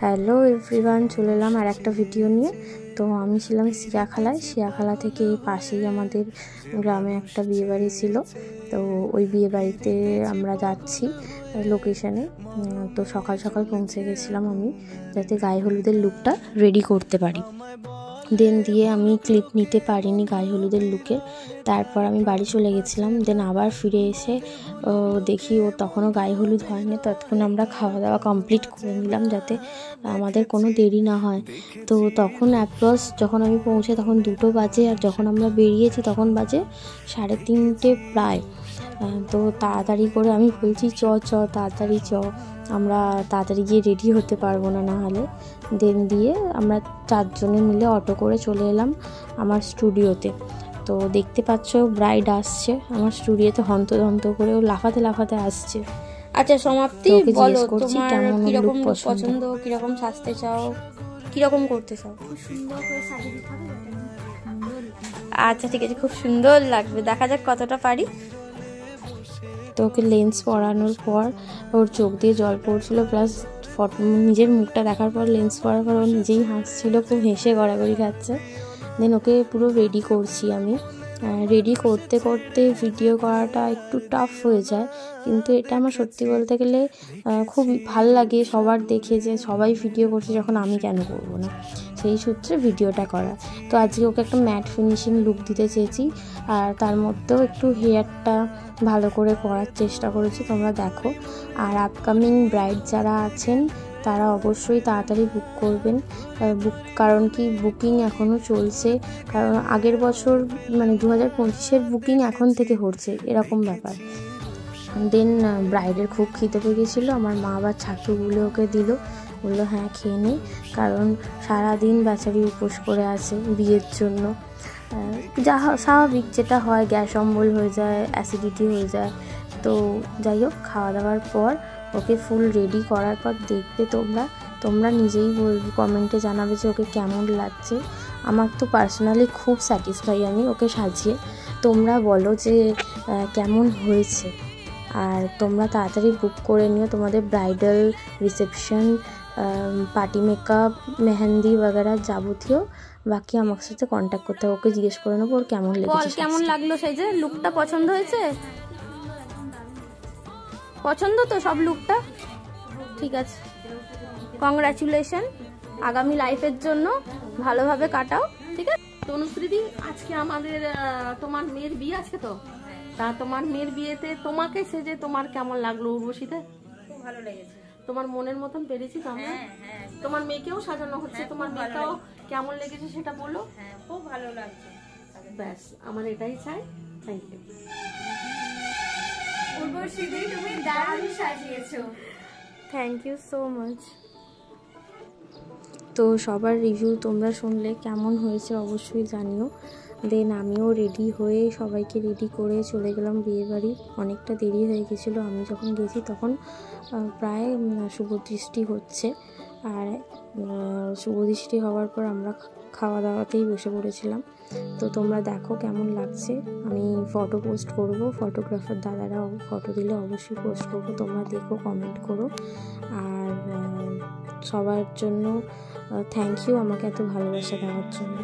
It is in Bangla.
হ্যালো এভরিওয়ান, চলে এলাম আর একটা ভিডিও নিয়ে। তো আমি ছিলাম শিয়াখালা থেকে পাশেই আমাদের গ্রামে একটা বিয়েবাড়ি ছিল। তো ওই বিয়েবাড়িতে আমরা যাচ্ছি লোকেশানে। তো সকাল সকাল পৌঁছে গেছিলাম আমি, যাতে গায়ে হলুদের লুকটা রেডি করতে পারি। দেন দিয়ে আমি ক্লিপ নিতে পারিনি গায়ে হলুদের লুকের। তারপর আমি বাড়ি চলে গেছিলাম। দেন আবার ফিরে এসে দেখি ও তখনও গায়ে হলুদ হয়নি। ততক্ষণ আমরা খাওয়া দাওয়া কমপ্লিট করে নিলাম, যাতে আমাদের কোনো দেরি না হয়। তো তখন অ্যাপ্রক্স যখন আমি পৌঁছে তখন 2টো বাজে, আর যখন আমরা বেরিয়েছি তখন বাজে 3:30 প্রায়। তো তাড়াতাড়ি করে আমি বলছি চ তাড়াতাড়ি চ, আমরা তাড়াতাড়ি গিয়ে রেডি হতে পারবো না হলে। দেন দিয়ে আমরা 4 জনে মিলে অটো করে চলে এলাম আমার স্টুডিওতে। তো দেখতে পাচ্ছ ব্রাইড আসছে আমার স্টুডিওতে, হন্তদন্ত করে ও লাফাতে আসছে। আচ্ছা সমাপ্তি, বলো তোমার কিরকম পছন্দ, কিরকম সাজতে চাও, কিরকম করতে চাও? খুব সুন্দর করে সাজিয়ে দিতে হবে। আচ্ছা ঠিক আছে, খুব সুন্দর লাগবে, দেখা যাক কতটা পারি। তো ওকে লেন্স পরানোর পর ওর চোখ দিয়ে জল পড়ছিল, প্লাস নিজের মুখটা দেখার পর লেন্স পরার পর ও নিজেই হাসছিল, খুব হেসে গড়াগড়ি খাচ্ছে। দেন ওকে পুরো রেডি করছি আমি। রেডি করতে করতে ভিডিও করাটা একটু টাফ হয়ে যায়, কিন্তু এটা আমার সত্যি বলতে গেলে খুব ভাল লাগে সবার দেখে, যে সবাই ভিডিও করছে যখন আমি কেন করব না, সেই সূত্রে ভিডিওটা করা। তো আজকে ওকে একটা ম্যাট ফিনিশিং লুক দিতে চেয়েছি, আর তার মধ্যেও একটু হেয়ারটা ভালো করে করার চেষ্টা করেছি, তোমরা দেখো। আর আপকামিং ব্রাইড যারা আছেন তারা অবশ্যই তাড়াতাড়ি বুক করবেন, কারণ কি বুকিং এখনও চলছে। কারণ আগের বছর মানে 2025-এর বুকিং এখন থেকে হচ্ছে, এরকম ব্যাপার। দেন ব্রাইডের খুব খিদে পেয়ে গেছিলো, আমার মা আবার ছাতুগুলো ওকে দিল, বললো হ্যাঁ খেয়ে নে, কারণ সারাদিন বেচারি উপোস করে আছে বিয়ের জন্য। যা স্বাভাবিক যেটা হয়, গ্যাস অম্বল হয়ে যায়, অ্যাসিডিটি হয়ে যায়। তো যাই হোক, খাওয়া দাওয়ার পর ওকে ফুল রেডি করার পর দেখবে তোমরা নিজেই বলবে, কমেন্টে জানাবে যে ওকে কেমন লাগছে। আমার তো পার্সোনালি খুব স্যাটিসফাই আমি ওকে সাজিয়ে। তোমরা বলো যে কেমন হয়েছে। আর তোমরা তাড়াতাড়ি বুক করে নিও তোমাদের bridal reception, party makeup, mehndi বগেরা যাবতীয়। বাকি আমার সাথে কন্ট্যাক্ট করতে হবে, ওকে জিজ্ঞেস করে নেবো ওর কেমন লেগেছে। কেমন লাগলো সেই যে লুকটা, পছন্দ হয়েছে? পছন্দ তো সব লুকটা? ঠিক আছে, কংগ্রাচুলেশন, আগামী লাইফের জন্য ভালোভাবে কাটাও। ঠিক আছে তনুশ্রীদি, আজকে আমাদের তোমার মেয়ের বিয়ে আছে, তো তা তোমার মেয়ের বিয়েতে তোমাকে সেজে তোমার কেমন লাগলো? উর্বশীতে খুব ভালো লেগেছে। তোমার মনের মতন পেরেছি তো আমরা? তোমার মেয়েকেও সাজানো হচ্ছে, তোমার মেয়েটাও কেমন লেগেছে সেটা বলো। হ্যাঁ, খুব ভালো লাগছে। ব্যাস, আমার এটাই চাই। Thank you. উর্বশীদি, তুমি দারুণ সাজিয়েছো। Thank you so much. তো সবার রিভিউ তোমরা শুনলে কেমন হয়েছে অবশ্যই জানিও। দেন আমিও রেডি হয়ে সবাইকে রেডি করে চলে গেলাম বিয়েবাড়ি। অনেকটা দেরি হয়ে গেছিলো, আমি যখন গেছি তখন প্রায় শুভদৃষ্টি হচ্ছে। আর শুভদৃষ্টি হওয়ার পর আমরা খাওয়া দাওয়াতেই বসে পড়েছিলাম। তো তোমরা দেখো কেমন লাগছে। আমি ফটো পোস্ট করব, ফটোগ্রাফার দাদারাও ফটো দিলে অবশ্যই পোস্ট করব, তোমরা দেখো, কমেন্ট করো। আর সবার জন্য থ্যাংক ইউ আমাকে এত ভালোবাসা দেওয়ার জন্য।